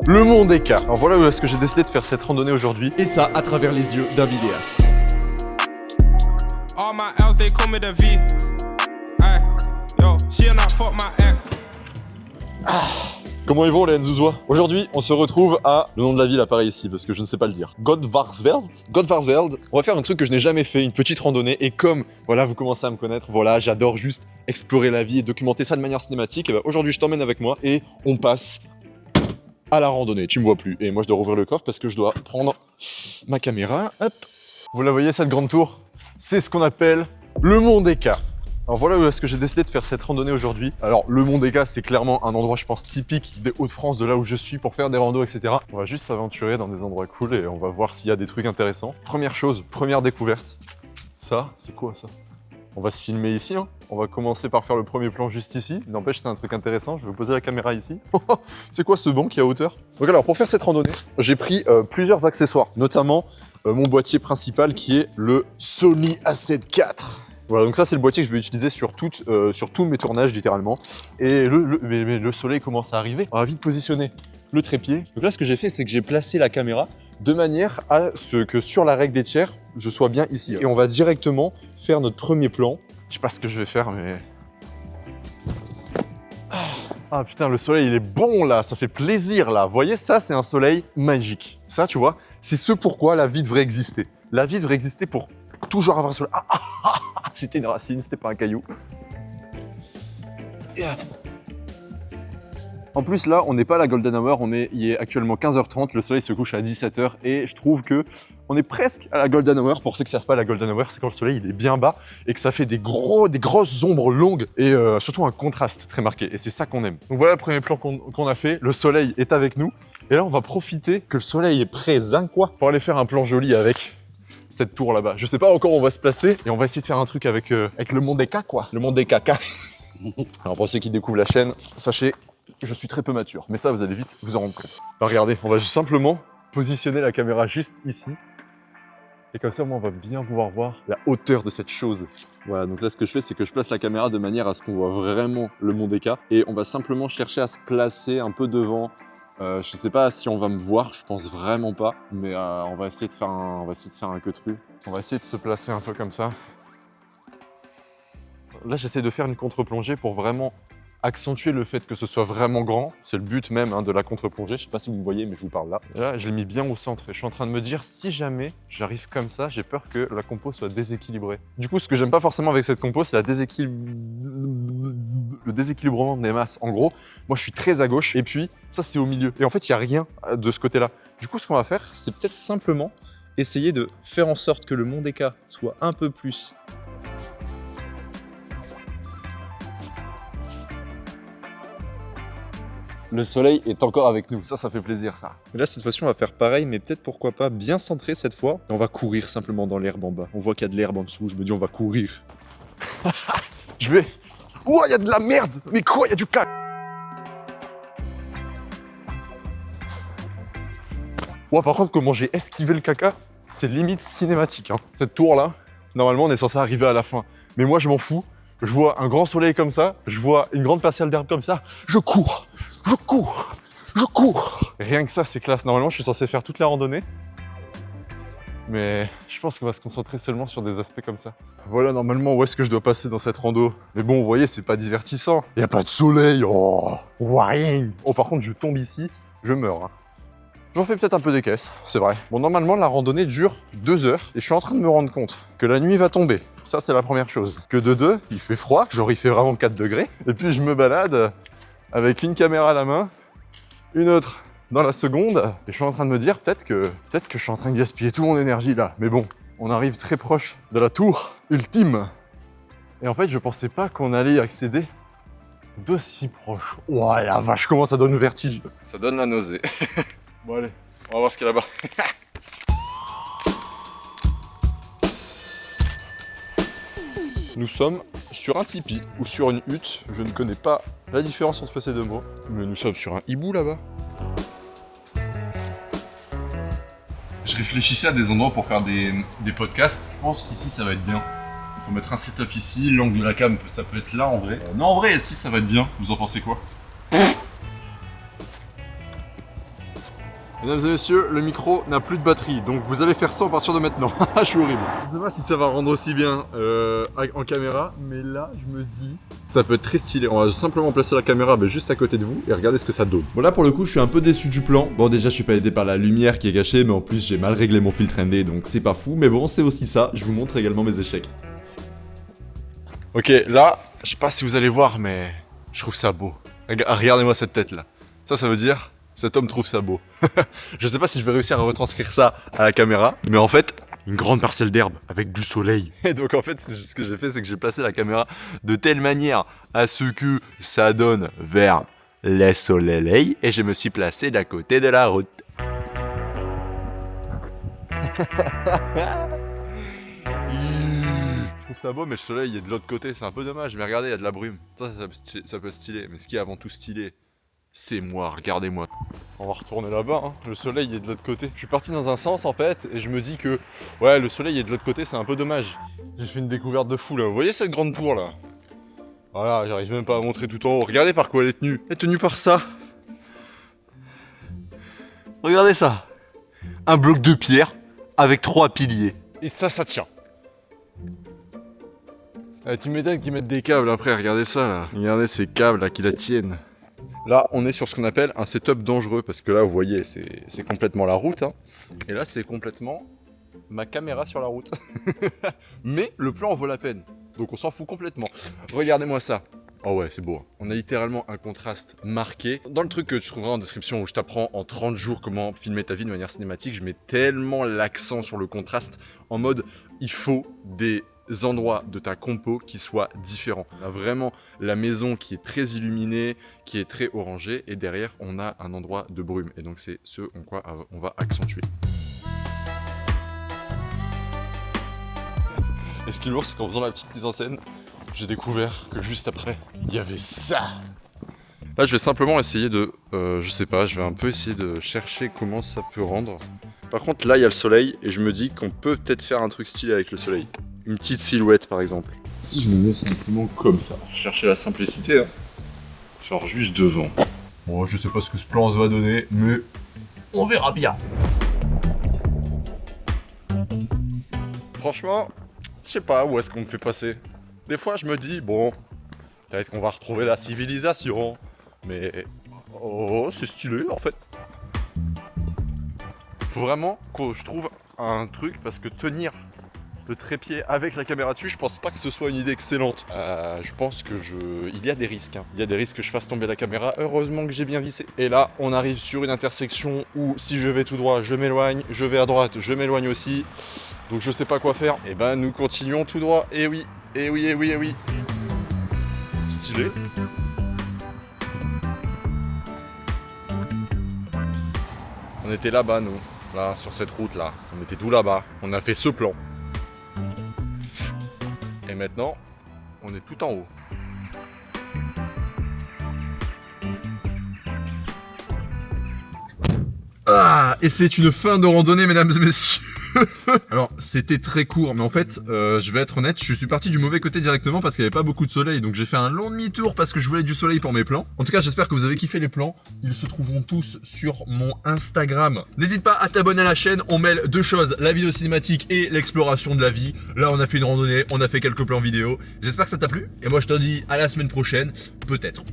le Mont des Cas. Alors voilà où est-ce que j'ai décidé de faire cette randonnée aujourd'hui. Et ça à travers les yeux d'un vidéaste. All my L's, they call me the V. Aye, yo, she and I fuck my ex. Comment ils vont les Nzouzois? Aujourd'hui, on se retrouve à... Le nom de la ville apparaît ici, parce que je ne sais pas le dire. Godvarsveld. On va faire un truc que je n'ai jamais fait, une petite randonnée. Et comme, voilà, vous commencez à me connaître, voilà, j'adore juste explorer la vie et documenter ça de manière cinématique. Et ben, aujourd'hui, je t'emmène avec moi et on passe à la randonnée. Tu me vois plus. Et moi, je dois rouvrir le coffre parce que je dois prendre ma caméra. Hop. Vous la voyez, cette grande tour? C'est ce qu'on appelle le Mont des Cas. Alors voilà où est-ce que j'ai décidé de faire cette randonnée aujourd'hui. Alors le Mont des Cas, c'est clairement un endroit, je pense, typique des Hauts-de-France, de là où je suis, pour faire des randos, etc. On va juste s'aventurer dans des endroits cool et on va voir s'il y a des trucs intéressants. Première chose, première découverte. Ça, c'est quoi ça? On va se filmer ici, hein. On va commencer par faire le premier plan juste ici. N'empêche, c'est un truc intéressant. Je vais vous poser la caméra ici. C'est quoi ce banc qui est à hauteur? Donc alors, pour faire cette randonnée, j'ai pris plusieurs accessoires, notamment mon boîtier principal qui est le Sony A7 IV. Voilà, donc ça c'est le boîtier que je vais utiliser sur tous mes tournages littéralement. Et le soleil commence à arriver. On va vite positionner le trépied. Donc là ce que j'ai fait, c'est que j'ai placé la caméra de manière à ce que sur la règle des tiers, je sois bien ici. Et on va directement faire notre premier plan. Je sais pas ce que je vais faire, mais... Ah putain, le soleil il est bon là, ça fait plaisir là. Vous voyez, ça c'est un soleil magique. Ça, tu vois, c'est ce pourquoi la vie devrait exister. La vie devrait exister pour toujours avoir un soleil. C'était une racine, c'était pas un caillou. Yeah. En plus là, on n'est pas à la Golden Hour, il est actuellement 15h30, le soleil se couche à 17h et je trouve que on est presque à la Golden Hour. Pour ceux qui ne savent pas, la Golden Hour, c'est quand le soleil il est bien bas et que ça fait des grosses ombres longues et surtout un contraste très marqué. Et c'est ça qu'on aime. Donc voilà le premier plan qu'on a fait. Le soleil est avec nous et là on va profiter que le soleil est présent quoi pour aller faire un plan joli avec cette tour là-bas. Je sais pas encore où on va se placer et on va essayer de faire un truc avec le Mont des Cas quoi. Le Mont des Caca. Alors pour ceux qui découvrent la chaîne, sachez je suis très peu mature, mais ça vous allez vite vous en rendre compte. Alors regardez, on va simplement positionner la caméra juste ici. Et comme ça, on va bien pouvoir voir la hauteur de cette chose. Voilà, donc là ce que je fais, c'est que je place la caméra de manière à ce qu'on voit vraiment le Mont des Cas. Et on va simplement chercher à se placer un peu devant. Je sais pas si on va me voir, je pense vraiment pas. Mais on va essayer de faire un queutru. On va essayer de se placer un peu comme ça. Là, j'essaie de faire une contre-plongée pour vraiment accentuer le fait que ce soit vraiment grand. C'est le but même hein, de la contre-plongée. Je sais pas si vous me voyez, mais je vous parle là. Et là, je l'ai mis bien au centre. Et je suis en train de me dire, si jamais j'arrive comme ça, j'ai peur que la compo soit déséquilibrée. Du coup, ce que j'aime pas forcément avec cette compo, c'est le déséquilibrement des masses. En gros, moi, je suis très à gauche. Et puis, ça, c'est au milieu. Et en fait, il n'y a rien de ce côté-là. Du coup, ce qu'on va faire, c'est peut-être simplement essayer de faire en sorte que le Mont des Cas soit un peu plus... Le soleil est encore avec nous, ça fait plaisir ça. Et là cette fois-ci on va faire pareil, mais peut-être pourquoi pas bien centré cette fois. Et on va courir simplement dans l'herbe en bas. On voit qu'il y a de l'herbe en dessous, je me dis on va courir. Je vais... Oh, il y a de la merde. Mais quoi, il y a du caca. Ouais, par contre comment j'ai esquivé le caca, c'est limite cinématique. Hein. Cette tour là, normalement on est censé arriver à la fin. Mais moi je m'en fous, je vois un grand soleil comme ça, je vois une grande parcelle d'herbe comme ça, je cours. Rien que ça, c'est classe. Normalement, je suis censé faire toute la randonnée. Mais je pense qu'on va se concentrer seulement sur des aspects comme ça. Voilà, normalement, où est-ce que je dois passer dans cette rando? Mais bon, vous voyez, c'est pas divertissant. Il n'y a pas de soleil. Oh, on voit rien. Oh, par contre, je tombe ici, je meurs. Hein. J'en fais peut-être un peu des caisses, c'est vrai. Bon, normalement, la randonnée dure 2 heures. Et je suis en train de me rendre compte que la nuit va tomber. Ça, c'est la première chose. Que de deux, il fait froid. Genre, il fait vraiment 4 degrés. Et puis, je me balade... avec une caméra à la main, une autre dans la seconde, et je suis en train de me dire peut-être que je suis en train de gaspiller toute mon énergie là. Mais bon, on arrive très proche de la tour ultime. Et en fait, je pensais pas qu'on allait y accéder d'aussi proche. Ouah la vache, comment ça donne le vertige. Ça donne la nausée. Bon allez, on va voir ce qu'il y a là-bas. Nous sommes sur un tipi ou sur une hutte, je ne connais pas la différence entre ces deux mots, mais nous sommes sur un hibou là-bas. Je réfléchissais à des endroits pour faire des podcasts. Je pense qu'ici ça va être bien. Il faut mettre un setup ici, l'angle de la cam ça peut être là en vrai. Non en vrai ici ça va être bien, vous en pensez quoi? Mesdames et messieurs, le micro n'a plus de batterie, donc vous allez faire ça à partir de maintenant. Je suis horrible. Je sais pas si ça va rendre aussi bien en caméra, mais là, je me dis, ça peut être très stylé. On va simplement placer la caméra juste à côté de vous et regarder ce que ça donne. Bon là, pour le coup, je suis un peu déçu du plan. Bon, déjà, je suis pas aidé par la lumière qui est gâchée, mais en plus, j'ai mal réglé mon filtre ND, donc c'est pas fou. Mais bon, c'est aussi ça. Je vous montre également mes échecs. Ok, là, je sais pas si vous allez voir, mais je trouve ça beau. Regardez-moi cette tête là. Ça veut dire, cet homme trouve ça beau. Je sais pas si je vais réussir à retranscrire ça à la caméra, mais en fait, une grande parcelle d'herbe avec du soleil. Et donc en fait, ce que j'ai fait, c'est que j'ai placé la caméra de telle manière à ce que ça donne vers le soleil, et je me suis placé d'à côté de la route. Je trouve ça beau, mais le soleil il est de l'autre côté, c'est un peu dommage. Mais regardez, il y a de la brume. Ça peut stylé. Mais ce qui est avant tout stylé, c'est moi, regardez-moi. On va retourner là-bas, hein. Le soleil est de l'autre côté. Je suis parti dans un sens en fait, et je me dis que, ouais, le soleil est de l'autre côté, c'est un peu dommage. J'ai fait une découverte de fou là. Vous voyez cette grande tour là? Voilà, j'arrive même pas à montrer tout en haut. Regardez par quoi elle est tenue. Elle est tenue par ça. Regardez ça. Un bloc de pierre avec 3 piliers. Et ça tient. Ah, tu m'étonnes qu'ils mettent des câbles après, regardez ça là. Regardez ces câbles là qui la tiennent. Là, on est sur ce qu'on appelle un setup dangereux, parce que là, vous voyez, c'est complètement la route, hein. Et là, c'est complètement ma caméra sur la route. Mais le plan en vaut la peine, donc on s'en fout complètement. Regardez-moi ça. Oh ouais, c'est beau. On a littéralement un contraste marqué. Dans le truc que tu trouveras en description où je t'apprends en 30 jours comment filmer ta vie de manière cinématique, je mets tellement l'accent sur le contraste, en mode, il faut des endroits de ta compo qui soient différents. On a vraiment la maison qui est très illuminée, qui est très orangée, et derrière on a un endroit de brume, et donc c'est ce en quoi on va accentuer. Et ce qui est lourd, c'est qu'en faisant la petite mise en scène, j'ai découvert que juste après, il y avait ça. Là je vais simplement essayer de, je sais pas, je vais un peu essayer de chercher comment ça peut rendre. Par contre là il y a le soleil, et je me dis qu'on peut peut-être faire un truc stylé avec le soleil. Une petite silhouette par exemple. Si je me mets simplement comme ça. Chercher la simplicité, hein. Genre juste devant. Bon, je sais pas ce que ce plan va donner, mais on verra bien. Franchement, je sais pas où est-ce qu'on me fait passer. Des fois je me dis, bon, peut-être qu'on va retrouver la civilisation. Mais, oh, c'est stylé en fait. Faut vraiment que je trouve un truc, parce que tenir le trépied avec la caméra dessus, je pense pas que ce soit une idée excellente. Je pense que il y a des risques, hein. Il y a des risques que je fasse tomber la caméra. Heureusement que j'ai bien vissé. Et là, on arrive sur une intersection où si je vais tout droit, je m'éloigne. Je vais à droite, je m'éloigne aussi. Donc je sais pas quoi faire. Et ben nous continuons tout droit. Et oui, et oui, et oui, et oui. Stylé. On était là-bas, nous. Là, sur cette route là. On était tout là-bas. On a fait ce plan. Et maintenant, on est tout en haut. Ah, et c'est une fin de randonnée, mesdames et messieurs. Alors, c'était très court, mais en fait, je vais être honnête, je suis parti du mauvais côté directement parce qu'il n'y avait pas beaucoup de soleil, donc j'ai fait un long demi-tour parce que je voulais du soleil pour mes plans. En tout cas, j'espère que vous avez kiffé les plans. Ils se trouveront tous sur mon Instagram. N'hésite pas à t'abonner à la chaîne, on mêle deux choses, la vidéo cinématique et l'exploration de la vie. Là, on a fait une randonnée, on a fait quelques plans vidéo. J'espère que ça t'a plu, et moi je te dis à la semaine prochaine, peut-être.